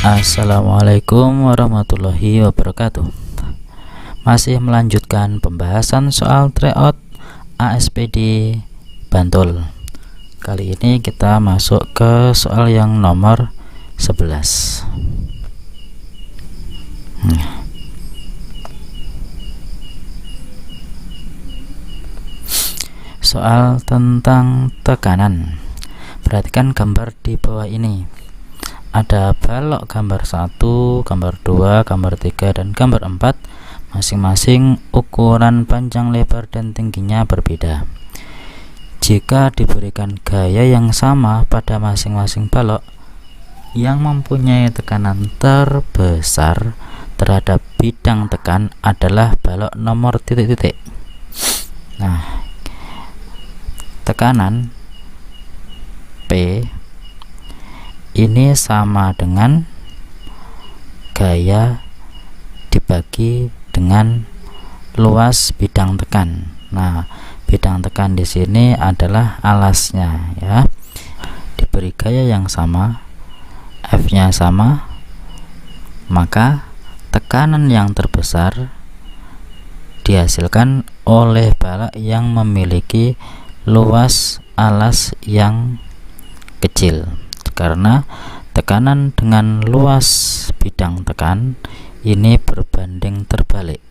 Assalamualaikum warahmatullahi wabarakatuh. Masih melanjutkan pembahasan soal tryout ASPD Bantul. Kali ini kita masuk ke soal yang nomor 11. Soal tentang tekanan. Perhatikan gambar di bawah ini. Ada balok gambar 1, gambar 2, gambar 3, dan gambar 4. Masing-masing ukuran panjang, lebar, dan tingginya berbeda. Jika diberikan gaya yang sama pada masing-masing balok yang mempunyai tekanan terbesar terhadap bidang tekan adalah balok nomor titik-titik. Nah, tekanan P ini sama dengan gaya dibagi dengan luas bidang tekan. Nah, bidang tekan di sini adalah alasnya, ya. Diberi gaya yang sama, F-nya sama, maka tekanan yang terbesar dihasilkan oleh balok yang memiliki luas alas yang kecil. Karena tekanan dengan luas bidang tekan ini berbanding terbalik.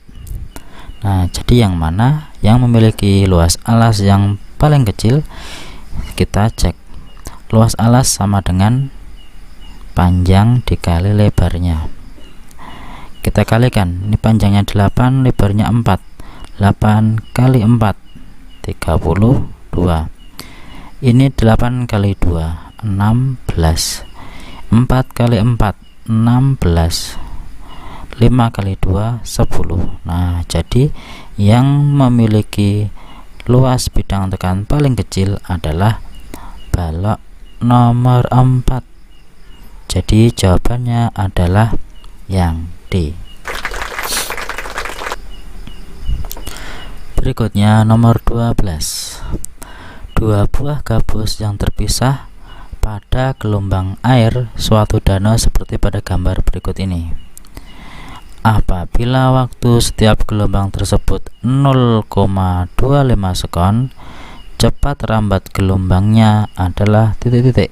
Nah, jadi yang mana yang memiliki luas alas yang paling kecil? Kita cek. Luas alas sama dengan panjang dikali lebarnya. Kita kalikan. Ini panjangnya 8, lebarnya 4. 8 kali 4 32. Ini 8 kali 2 16. 4 kali 4 16. 5 kali 2 10. Nah, jadi yang memiliki luas bidang tekan paling kecil adalah balok nomor 4. Jadi jawabannya adalah yang D. Berikutnya nomor 12. Dua buah gabus yang terpisah pada gelombang air suatu danau seperti pada gambar berikut ini. Apabila waktu setiap gelombang tersebut 0,25 sekon, cepat rambat gelombangnya adalah titik-titik.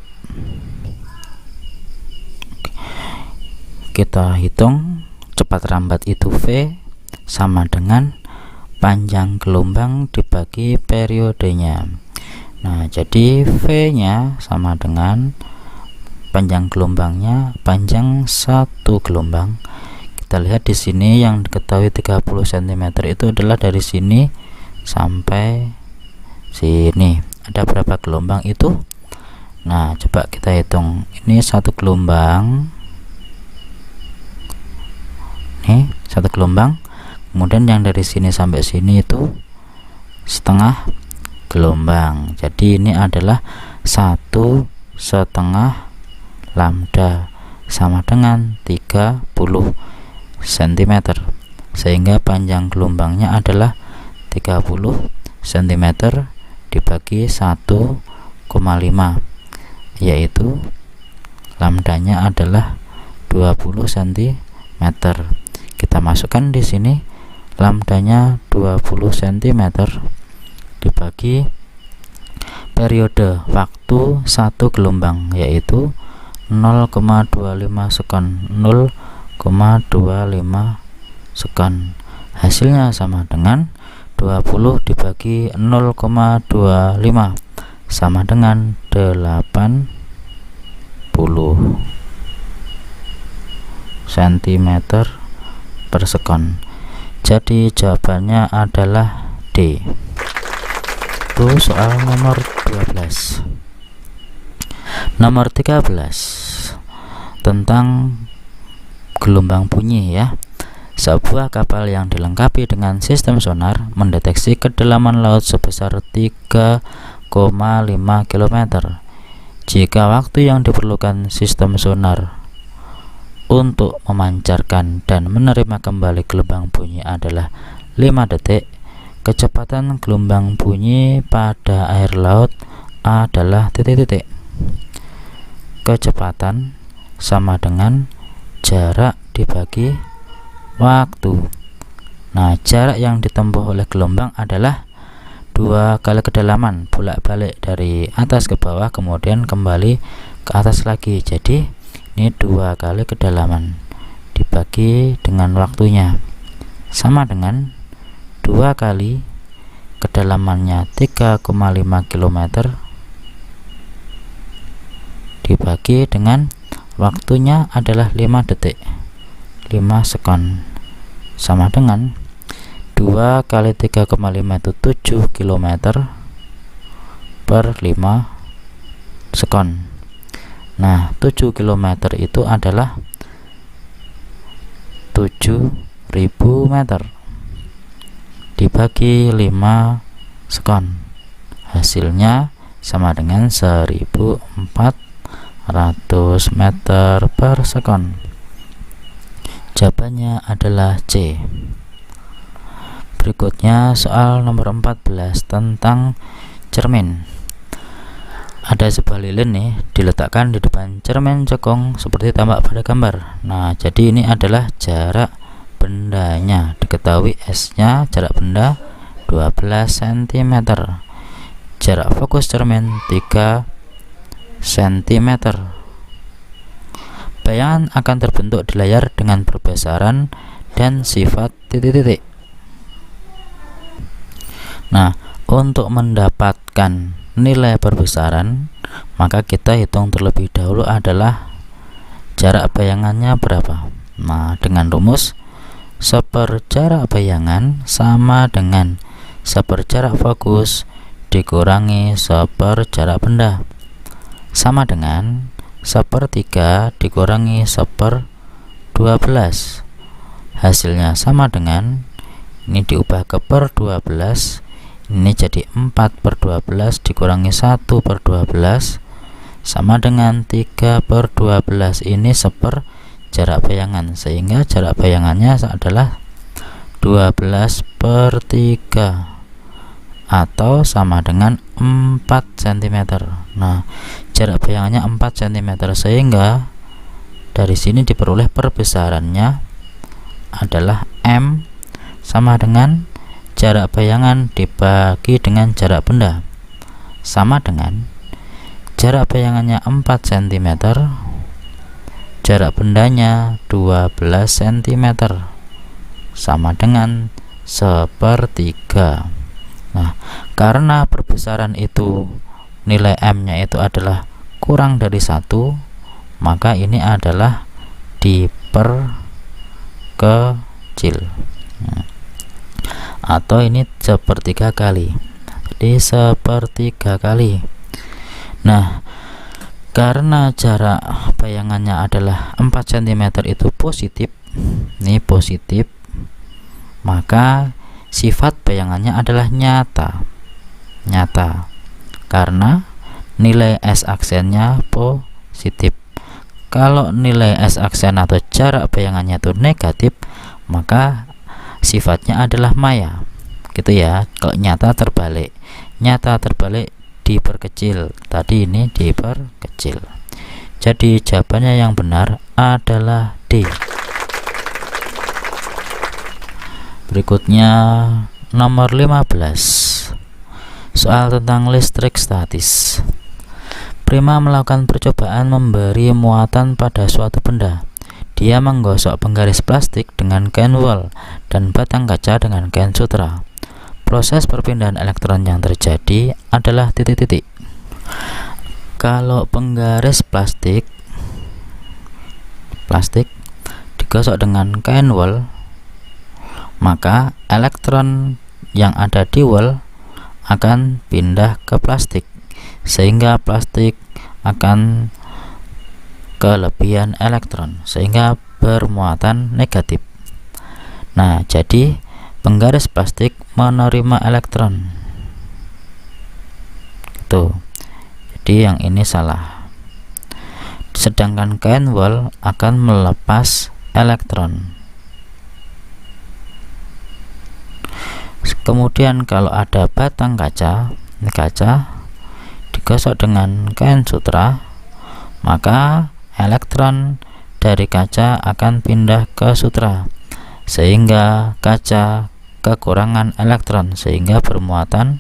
Kita hitung cepat rambat itu V sama dengan panjang gelombang dibagi periodenya. Nah, jadi V-nya sama dengan panjang gelombangnya, panjang satu gelombang. Kita lihat di sini yang diketahui 30 cm itu adalah dari sini sampai sini. Ada berapa gelombang itu? Nah, coba kita hitung. Ini satu gelombang. Nih, satu gelombang. Kemudian yang dari sini sampai sini itu setengah gelombang. Jadi ini adalah 1,5 lambda sama dengan 30 cm, sehingga panjang gelombangnya adalah 30 cm dibagi 1,5, yaitu lambdanya adalah 20 cm. Kita masukkan di sini lambdanya 20 cm dibagi periode waktu satu gelombang, yaitu 0,25 sekon. 0,25 sekon. Hasilnya sama dengan 20 dibagi 0,25 sama dengan 80 cm per sekon. Jadi jawabannya adalah D. Itu soal nomor 12. Nomor 13 tentang gelombang bunyi, ya. Sebuah kapal yang dilengkapi dengan sistem sonar mendeteksi kedalaman laut sebesar 3,5 km. Jika waktu yang diperlukan sistem sonar untuk memancarkan dan menerima kembali gelombang bunyi adalah 5 detik, kecepatan gelombang bunyi pada air laut adalah titik-titik. Kecepatan sama dengan jarak dibagi waktu. Nah, jarak yang ditempuh oleh gelombang adalah 2 kali kedalaman, bolak-balik dari atas ke bawah kemudian kembali ke atas lagi. Jadi ini 2 kali kedalaman dibagi dengan waktunya, sama dengan 2 kali kedalamannya 3,5 km dibagi dengan waktunya adalah 5 detik 5 sekon, sama dengan 2 kali 3,5 itu 7 km per 5 sekon. Nah, 7 km itu adalah 7.000 meter dibagi 5 sekon, hasilnya sama dengan 1400 meter per sekon. Jawabannya adalah C. Berikutnya soal nomor 14 tentang cermin. Ada sebuah lilin nih diletakkan di depan cermin cekung seperti tampak pada gambar. Nah, jadi ini adalah jarak bendanya. Diketahui S-nya jarak benda 12 cm. Jarak fokus cermin 3 cm. Bayangan akan terbentuk di layar dengan perbesaran dan sifat titik-titik. Nah, untuk mendapatkan nilai perbesaran, maka kita hitung terlebih dahulu adalah jarak bayangannya berapa. Nah, dengan rumus seperjarak bayangan sama dengan seperjarak fokus dikurangi seperjarak benda, sama dengan 1/3 dikurangi 1/12. Hasilnya sama dengan, ini diubah ke per 12, ini jadi 4/12 dikurangi 1/12 sama dengan 3/12. Ini seperjarak bayangan, sehingga jarak bayangannya adalah 12/3 atau sama dengan 4 cm. Nah, jarak bayangannya 4 cm, sehingga dari sini diperoleh perbesarannya adalah M sama dengan jarak bayangan dibagi dengan jarak benda, sama dengan jarak bayangannya 4 cm, jarak bendanya 12 cm, sama dengan 1/3. Nah, karena perbesaran itu nilai M-nya itu adalah kurang dari 1, maka ini adalah diperkecil. Atau ini 1/3 kali, jadi 1/3 kali. Nah, karena jarak bayangannya adalah 4 cm itu positif, ini positif, maka sifat bayangannya adalah nyata karena nilai S aksennya positif. Kalau nilai S aksen atau jarak bayangannya itu negatif, maka sifatnya adalah maya, gitu ya. Kalau nyata terbalik diperkecil, tadi ini diperkecil. Jadi jawabannya yang benar adalah D. Berikutnya nomor 15, soal tentang listrik statis. Prima melakukan percobaan memberi muatan pada suatu benda. Dia menggosok penggaris plastik dengan kain wol dan batang kaca dengan kain sutra. Proses perpindahan elektron yang terjadi adalah titik-titik. Kalau penggaris plastik digosok dengan kain wol, maka elektron yang ada di wol akan pindah ke plastik, sehingga plastik akan kelebihan elektron sehingga bermuatan negatif. Nah, jadi penggaris plastik menerima elektron. Tuh. Jadi yang ini salah. Sedangkan kain wol akan melepas elektron. Kemudian kalau ada batang kaca, ini kaca digosok dengan kain sutra, maka elektron dari kaca akan pindah ke sutra, sehingga kaca kekurangan elektron sehingga bermuatan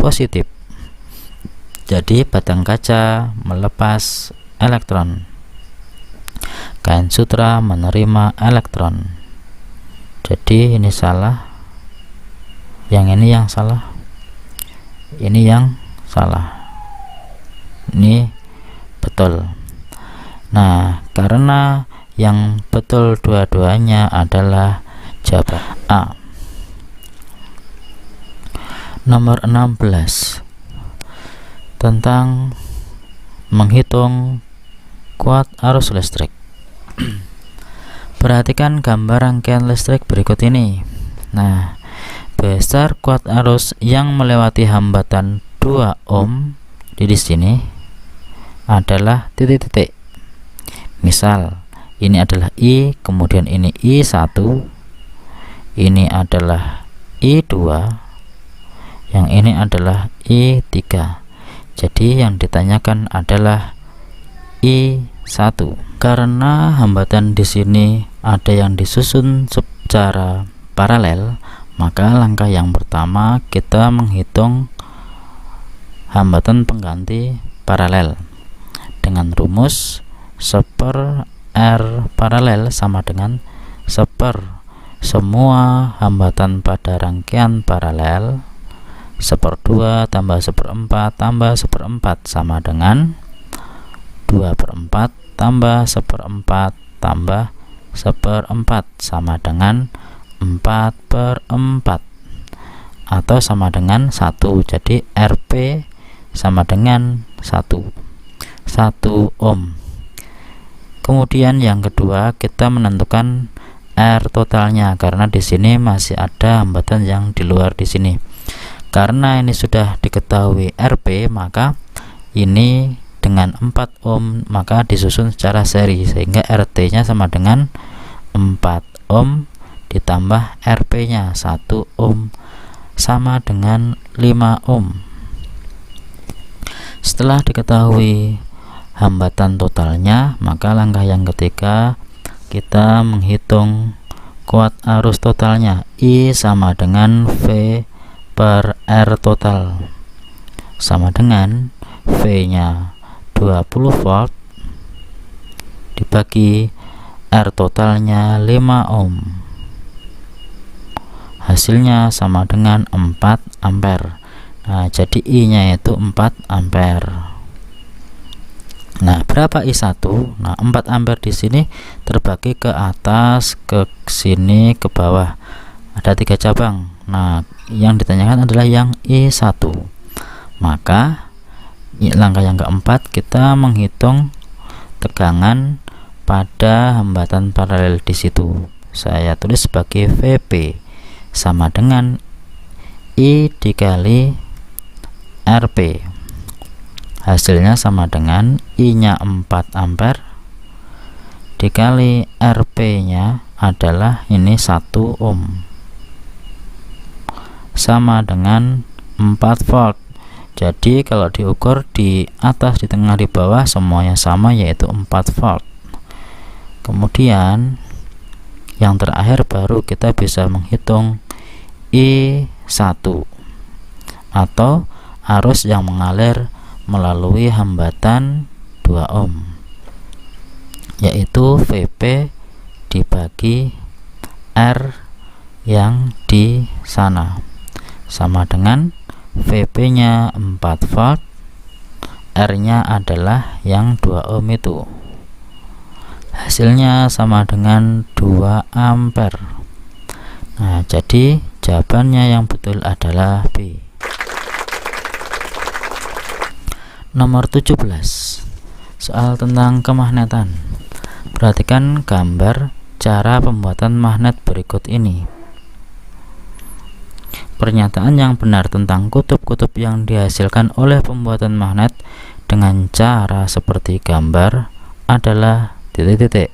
positif. Jadi batang kaca melepas elektron, kain sutra menerima elektron. Jadi ini salah, yang ini yang salah, ini yang salah, ini betul. Nah, karena yang betul dua-duanya adalah jawaban A. Nomor 16, tentang menghitung kuat arus listrik. Perhatikan gambar rangkaian listrik berikut ini. Nah, besar kuat arus yang melewati hambatan 2 ohm di sini adalah titik-titik. Misal, ini adalah I, kemudian ini I1, ini adalah I2, yang ini adalah I3. Jadi yang ditanyakan adalah I1. Karena hambatan di sini ada yang disusun secara paralel, maka langkah yang pertama kita menghitung hambatan pengganti paralel dengan rumus 1/r paralel sama dengan 1/, semua hambatan pada rangkaian paralel 1/2 tambah 1/4 tambah 1/4 sama dengan 2/4 tambah 1/4 tambah 1/4 sama dengan 4/4 atau sama dengan 1. Jadi Rp sama dengan 1 ohm. Kemudian yang kedua kita menentukan R totalnya, karena di sini masih ada hambatan yang di luar di sini. Karena ini sudah diketahui Rp, maka ini dengan 4 ohm maka disusun secara seri, sehingga RT nya sama dengan 4 ohm ditambah Rp nya 1 ohm sama dengan 5 ohm. Setelah diketahui hambatan totalnya, maka langkah yang ketiga kita menghitung kuat arus totalnya. I sama dengan V/R total, sama dengan V nya 20 volt dibagi R totalnya 5 ohm, hasilnya sama dengan 4 ampere. Nah, jadi I nya itu 4 ampere. Nah, berapa I1? Nah, 4 ampere di sini terbagi ke atas, ke sini, ke bawah. Ada 3 cabang. Nah, yang ditanyakan adalah yang I1. Maka langkah yang keempat kita menghitung tegangan pada hambatan paralel di situ. Saya tulis sebagai VP sama dengan I dikali Rp. Hasilnya sama dengan I nya 4 ampere dikali Rp nya adalah ini 1 ohm, sama dengan 4 volt. Jadi kalau diukur di atas, di tengah, di bawah semuanya sama, yaitu 4 volt. Kemudian yang terakhir baru kita bisa menghitung I1 atau arus yang mengalir melalui hambatan 2 ohm, yaitu VP dibagi R yang di sana, sama dengan VP nya 4 volt, R nya adalah yang 2 ohm itu. Hasilnya sama dengan 2 ampere. Nah, jadi jawabannya yang betul adalah B. Nomor 17, soal tentang kemagnetan. Perhatikan gambar cara pembuatan magnet berikut ini. Pernyataan yang benar tentang kutub-kutub yang dihasilkan oleh pembuatan magnet dengan cara seperti gambar adalah titik-titik.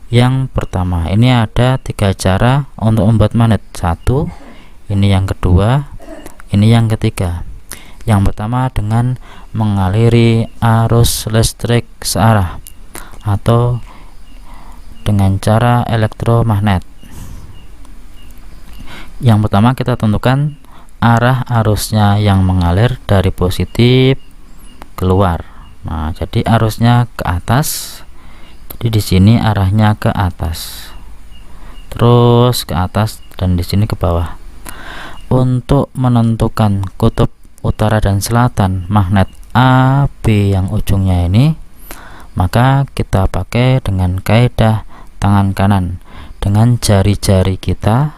Yang pertama, ini ada 3 cara untuk membuat magnet. 1, ini yang kedua, ini yang ketiga. Yang pertama dengan mengaliri arus listrik searah, atau dengan cara elektromagnet. Yang pertama kita tentukan arah arusnya yang mengalir dari positif keluar. Nah, jadi arusnya ke atas. Jadi di sini arahnya ke atas. Terus ke atas dan di sini ke bawah. Untuk menentukan kutub utara dan selatan magnet A, B yang ujungnya ini, maka kita pakai dengan kaidah tangan kanan. Dengan jari-jari kita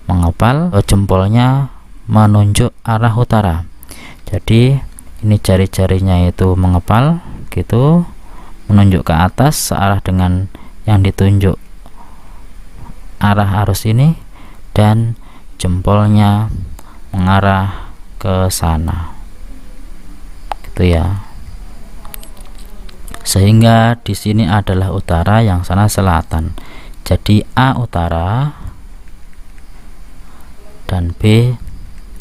mengepal, jempolnya menunjuk arah utara. Jadi ini jari-jarinya itu mengepal gitu, menunjuk ke atas searah dengan yang ditunjuk arah arus ini, dan jempolnya mengarah ke sana gitu ya. Sehingga di sini adalah utara, yang sana selatan. Jadi A utara dan B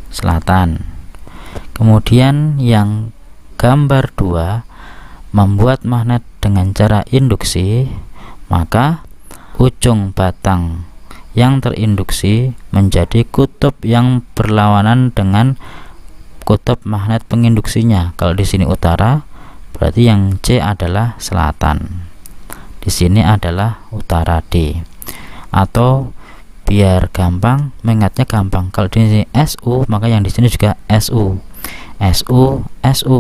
selatan. Kemudian yang gambar 2 membuat magnet dengan cara induksi, maka ujung batang yang terinduksi menjadi kutub yang berlawanan dengan kutub magnet penginduksinya. Kalau di sini utara, berarti yang C adalah selatan. Di sini adalah utara D. Atau biar gampang, mengingatnya gampang. Kalau di sini SU, maka yang di sini juga SU. SU, SU.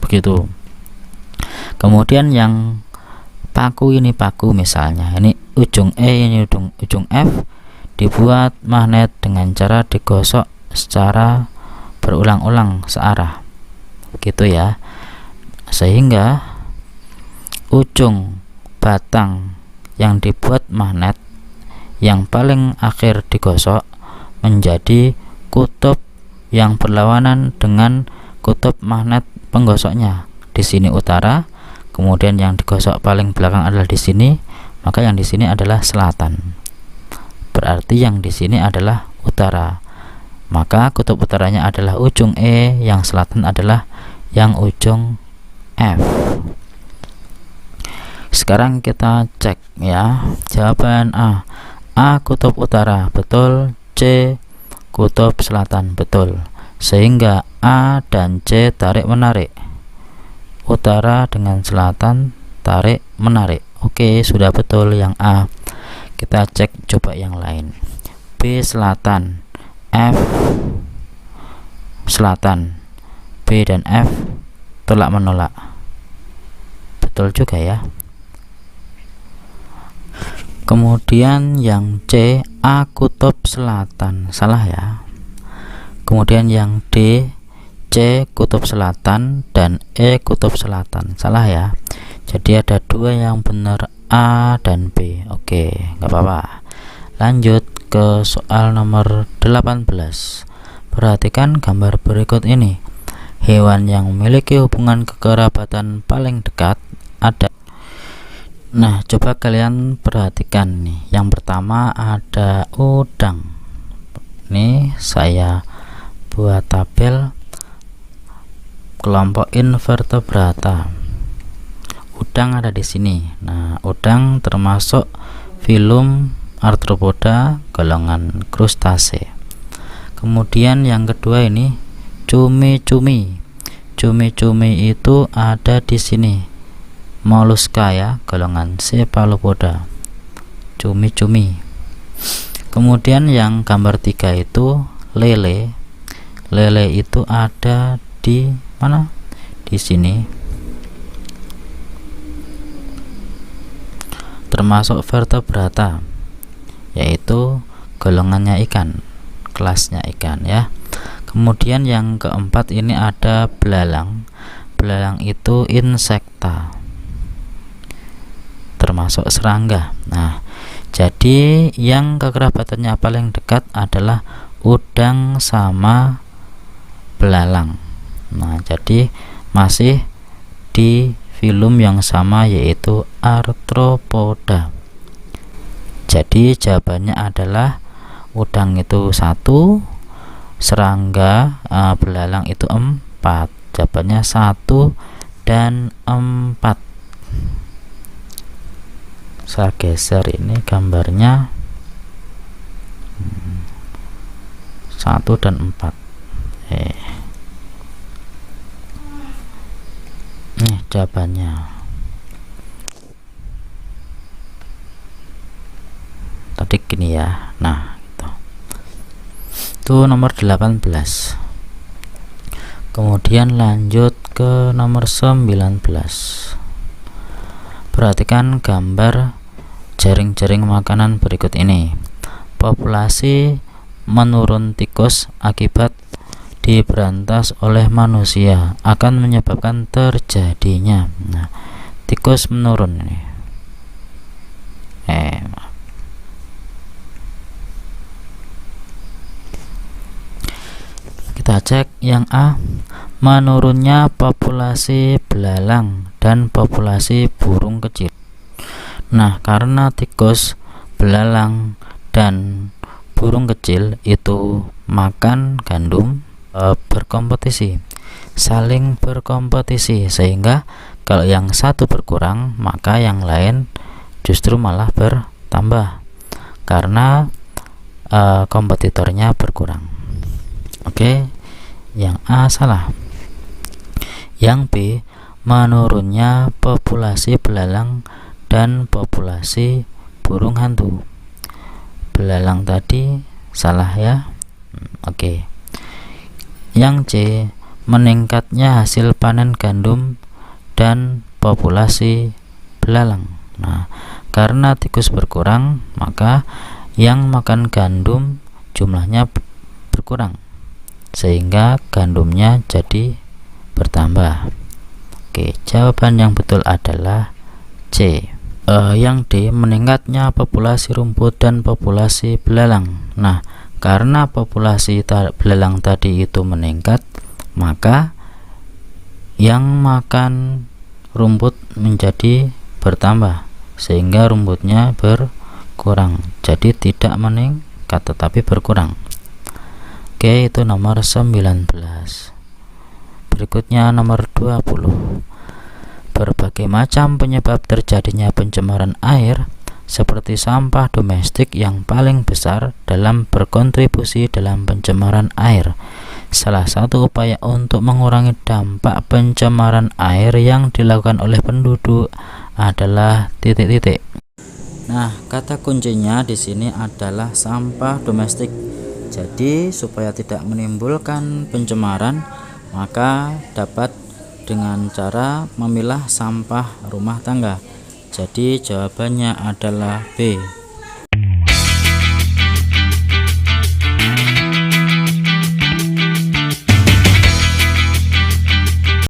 Begitu. Kemudian yang paku ini paku misalnya, ini ujung E, ini ujung F, dibuat magnet dengan cara digosok secara berulang-ulang searah. Gitu ya. Sehingga ujung batang yang dibuat magnet yang paling akhir digosok menjadi kutub yang berlawanan dengan kutub magnet penggosoknya. Di sini utara, kemudian yang digosok paling belakang adalah di sini, maka yang di sini adalah selatan. Berarti yang di sini adalah utara. Maka kutub utaranya adalah ujung E, yang selatan adalah yang ujung F. Sekarang kita cek ya. Jawaban A. A kutub utara, betul. C kutub selatan, betul. Sehingga A dan C tarik menarik. Utara dengan selatan tarik menarik. Oke, sudah betul yang A. Kita cek coba yang lain. B selatan, F selatan. B dan F tolak menolak. Betul juga ya. Kemudian yang C, A kutub selatan, salah ya. Kemudian yang D, C kutub selatan dan E kutub selatan, salah ya. Jadi ada dua yang benar, A dan B. Oke, nggak apa-apa. Lanjut ke soal nomor 18. Perhatikan gambar berikut ini. Hewan yang memiliki hubungan kekerabatan paling dekat ada. Nah, coba kalian perhatikan nih. Yang pertama ada udang. Nih saya buat tabel kelompok invertebrata. Udang ada di sini. Nah, udang termasuk filum Arthropoda golongan krustase. Kemudian yang kedua ini cumi-cumi. Cumi-cumi itu ada di sini. Moluska ya, golongan Cephalopoda. Cumi-cumi. Kemudian yang gambar 3 itu lele. Lele itu ada di mana? Di sini. Termasuk vertebrata, yaitu golongannya ikan, kelasnya ikan ya. Kemudian yang keempat ini ada belalang. Belalang itu insekta, termasuk serangga. Nah, jadi yang kekerabatannya paling dekat adalah udang sama belalang. Nah, jadi masih di filum yang sama, yaitu Arthropoda. Jadi jawabannya adalah udang itu 1, serangga belalang itu 4. Jawabannya 1 dan 4. saya geser ini gambarnya 1 dan 4. Nih jawabannya. Tadi gini ya. Nah, itu nomor 18. Kemudian lanjut ke nomor 19. Perhatikan gambar jaring-jaring makanan berikut ini. Populasi menurun tikus akibat diberantas oleh manusia akan menyebabkan terjadinya. Nah, tikus menurun ini. Kita cek yang A, menurunnya populasi belalang dan populasi burung kecil. Nah, karena tikus, belalang, dan burung kecil itu makan gandum, berkompetisi, saling berkompetisi, sehingga kalau yang satu berkurang maka yang lain justru malah bertambah karena kompetitornya berkurang. Oke, yang A salah. Yang B, menurunnya populasi belalang dan populasi burung hantu. Belalang tadi salah ya. Oke. Yang C, meningkatnya hasil panen gandum dan populasi belalang. Nah, karena tikus berkurang, maka yang makan gandum jumlahnya berkurang, sehingga gandumnya jadi bertambah. Oke, jawaban yang betul adalah C. Yang D, meningkatnya populasi rumput dan populasi belalang. Nah, karena populasi belalang tadi itu meningkat, maka yang makan rumput menjadi bertambah, sehingga rumputnya berkurang. Jadi tidak meningkat tetapi berkurang. Oke, itu nomor 19. Berikutnya nomor 20. Berbagai macam penyebab terjadinya pencemaran air seperti sampah domestik yang paling besar dalam berkontribusi dalam pencemaran air. Salah satu upaya untuk mengurangi dampak pencemaran air yang dilakukan oleh penduduk adalah titik-titik. Nah, kata kuncinya di sini adalah sampah domestik. Jadi supaya tidak menimbulkan pencemaran, maka dapat dengan cara memilah sampah rumah tangga. Jadi jawabannya adalah B.